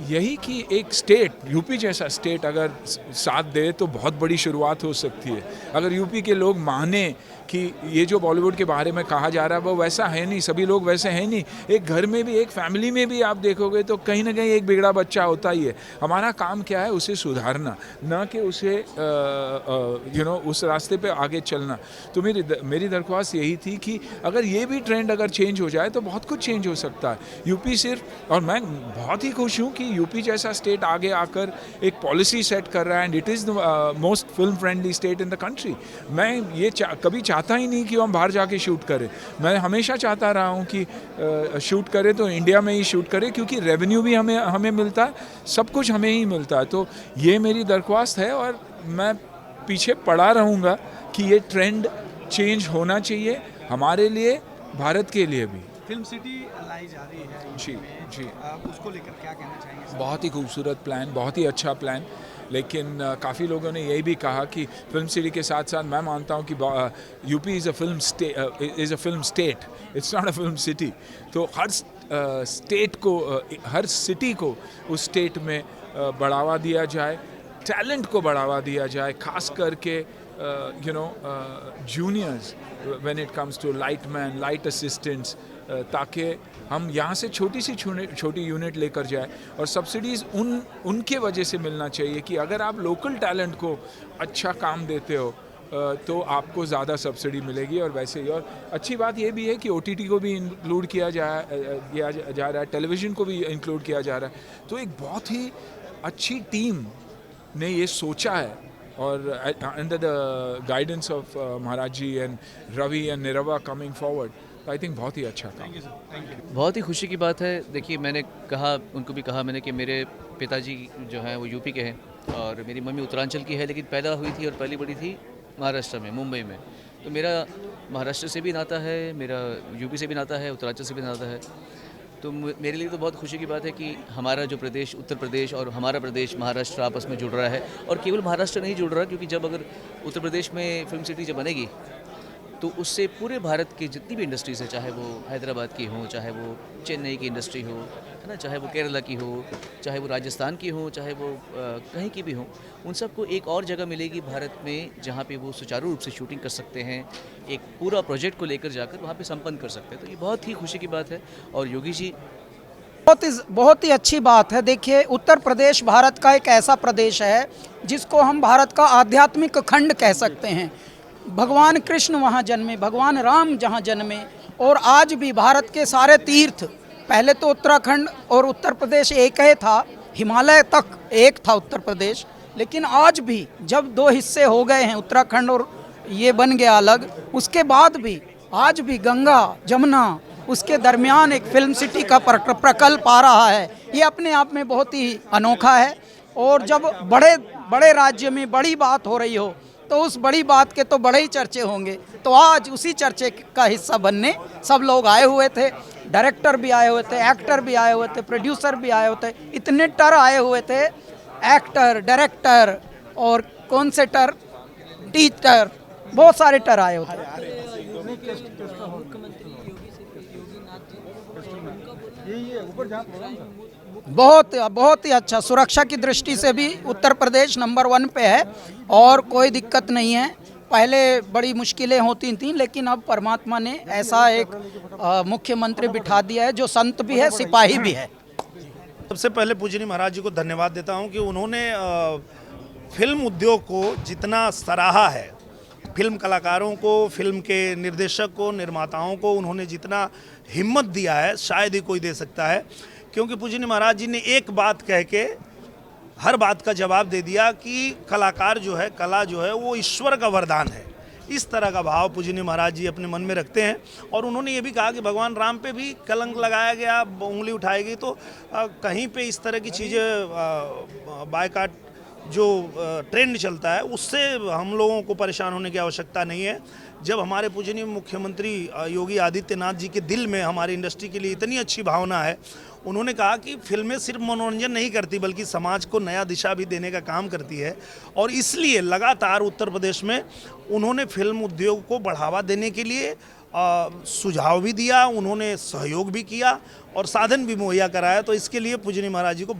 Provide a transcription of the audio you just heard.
यही कि एक स्टेट, यूपी जैसा स्टेट अगर साथ दे तो बहुत बड़ी शुरुआत हो सकती है। अगर यूपी के लोग माने कि ये जो बॉलीवुड के बारे में कहा जा रहा है वो वैसा है नहीं, सभी लोग वैसे हैं नहीं, एक घर में भी, एक फैमिली में भी आप देखोगे तो कहीं ना कहीं एक बिगड़ा बच्चा होता ही है। हमारा काम क्या है? उसे सुधारना, ना कि उसे उस रास्ते पे आगे चलना। तो मेरी दरख्वास्त यही थी कि अगर ये भी ट्रेंड अगर चेंज हो जाए तो बहुत कुछ चेंज हो सकता है। यूपी सिर्फ, और मैं बहुत ही खुश हूँ कि यूपी जैसा स्टेट आगे आकर एक पॉलिसी सेट कर रहा है and it is the most film friendly state in the country. मैं ये कभी चाहता ही नहीं कि हम बाहर जाके शूट करें। मैं हमेशा चाहता रहा हूँ कि शूट करें तो इंडिया में ही शूट करें, क्योंकि रेवेन्यू भी हमें मिलता है, सब कुछ हमें ही मिलता है। तो ये मेरी दरख्वास्त है और मैं पीछे पड़ा रहूँगा कि ये ट्रेंड चेंज होना चाहिए हमारे लिए, भारत के लिए भी। फिल्म सिटी लाई जा रही है जी जी, आप उसको लेकर क्या कहना चाहेंगे? बहुत ही खूबसूरत प्लान, बहुत ही अच्छा प्लान। लेकिन काफ़ी लोगों ने यही भी कहा कि फिल्म सिटी के साथ साथ मैं मानता हूँ कि UP is a film state, it's not a film city. तो हर स्टेट को, हर सिटी को उस स्टेट में बढ़ावा दिया जाए, टैलेंट को बढ़ावा दिया जाए, खास करके juniors when it comes to lightman, light assistants, ताकि हम यहाँ से छोटी यूनिट लेकर जाए। और सब्सिडीज़ उनके वजह से मिलना चाहिए कि अगर आप लोकल टैलेंट को अच्छा काम देते हो तो आपको ज़्यादा सब्सिडी मिलेगी। और वैसे ही, और अच्छी बात ये भी है कि OTT को भी इंक्लूड किया जा रहा है, टेलीविज़न को भी इंक्लूड किया जा रहा है। तो एक बहुत ही अच्छी टीम ने ये सोचा है, और under the guidance of Maharaj ji and Ravi and Nirva coming forward, I think बहुत ही अच्छा काम। बहुत ही खुशी की बात है। देखिए, मैंने कहा, उनको भी कहा मैंने कि मेरे पिताजी जो हैं वो यूपी के हैं और मेरी मम्मी उत्तरांचल की है, लेकिन पैदा हुई थी और पली बड़ी थी महाराष्ट्र में, मुंबई में। तो मेरा महाराष्ट्र से भी नाता है, मेरा यूपी से भी नाता है, उत्तरांचल से भी नाता है। तो मेरे लिए तो बहुत खुशी की बात है कि हमारा जो प्रदेश, उत्तर प्रदेश, और हमारा प्रदेश महाराष्ट्र आपस में जुड़ रहा है। और केवल महाराष्ट्र नहीं जुड़ रहा, क्योंकि जब अगर उत्तर प्रदेश में फिल्म सिटी जब बनेगी तो उससे पूरे भारत की जितनी भी इंडस्ट्रीज़ है, चाहे वो हैदराबाद की हो, चाहे वो चेन्नई की इंडस्ट्री हो, है ना, चाहे वो केरला की हो, चाहे वो राजस्थान की हो, चाहे वो कहीं की भी हो, उन सबको एक और जगह मिलेगी भारत में जहाँ पे वो सुचारू रूप से शूटिंग कर सकते हैं, एक पूरा प्रोजेक्ट को लेकर जाकर वहाँ पे संपन्न कर सकते हैं। तो ये बहुत ही खुशी की बात है। और योगी जी, बहुत ही अच्छी बात है। देखिए, उत्तर प्रदेश भारत का एक ऐसा प्रदेश है जिसको हम भारत का आध्यात्मिक खंड कह सकते हैं। भगवान कृष्ण वहाँ जन्मे, भगवान राम जहाँ जन्मे, और आज भी भारत के सारे तीर्थ, पहले तो उत्तराखंड और उत्तर प्रदेश एक ही था, हिमालय तक एक था उत्तर प्रदेश, लेकिन आज भी जब दो हिस्से हो गए हैं, उत्तराखंड और ये बन गया अलग, उसके बाद भी आज भी गंगा जमुना, उसके दरमियान एक फिल्म सिटी का प्रकल्प आ रहा है। ये अपने आप में बहुत ही अनोखा है। और जब बड़े बड़े राज्य में बड़ी बात हो रही हो तो उस बड़ी बात के तो बड़े ही चर्चे होंगे। तो आज उसी चर्चे का हिस्सा बनने सब लोग आए हुए थे, डायरेक्टर भी आए हुए थे, एक्टर भी आए हुए थे, प्रोड्यूसर भी आए हुए थे, इतने टर आए हुए थे, एक्टर, डायरेक्टर और कौन से टर, टीचर, बहुत सारे टर आए हुए थे। बहुत ही अच्छा, सुरक्षा की दृष्टि से भी उत्तर प्रदेश नंबर 1 पे है और कोई दिक्कत नहीं है। पहले बड़ी मुश्किलें होती थीं, लेकिन अब परमात्मा ने ऐसा एक मुख्यमंत्री बिठा दिया है जो संत भी है, सिपाही भी है। सबसे पहले पूजनीय महाराज जी को धन्यवाद देता हूं कि उन्होंने फिल्म उद्योग को जितना सराहा है, फिल्म कलाकारों को, फिल्म के निर्देशक को, निर्माताओं को उन्होंने जितना हिम्मत दिया है शायद ही कोई दे सकता है। क्योंकि पूजनीय महाराज जी ने एक बात कह के हर बात का जवाब दे दिया कि कलाकार जो है, कला जो है वो ईश्वर का वरदान है। इस तरह का भाव पूजनीय महाराज जी अपने मन में रखते हैं। और उन्होंने ये भी कहा कि भगवान राम पे भी कलंक लगाया गया, उंगली उठाई गई, तो कहीं पे इस तरह की चीज़ें बायकाट जो ट्रेंड चलता है उससे हम लोगों को परेशान होने की आवश्यकता नहीं है। जब हमारे पूजनीय मुख्यमंत्री योगी आदित्यनाथ जी के दिल में हमारी इंडस्ट्री के लिए इतनी अच्छी भावना है, उन्होंने कहा कि फिल्में सिर्फ मनोरंजन नहीं करती बल्कि समाज को नया दिशा भी देने का काम करती है। और इसलिए लगातार उत्तर प्रदेश में उन्होंने फिल्म उद्योग को बढ़ावा देने के लिए सुझाव भी दिया, उन्होंने सहयोग भी किया और साधन भी मुहैया कराया। तो इसके लिए पूजनीय महाराज जी को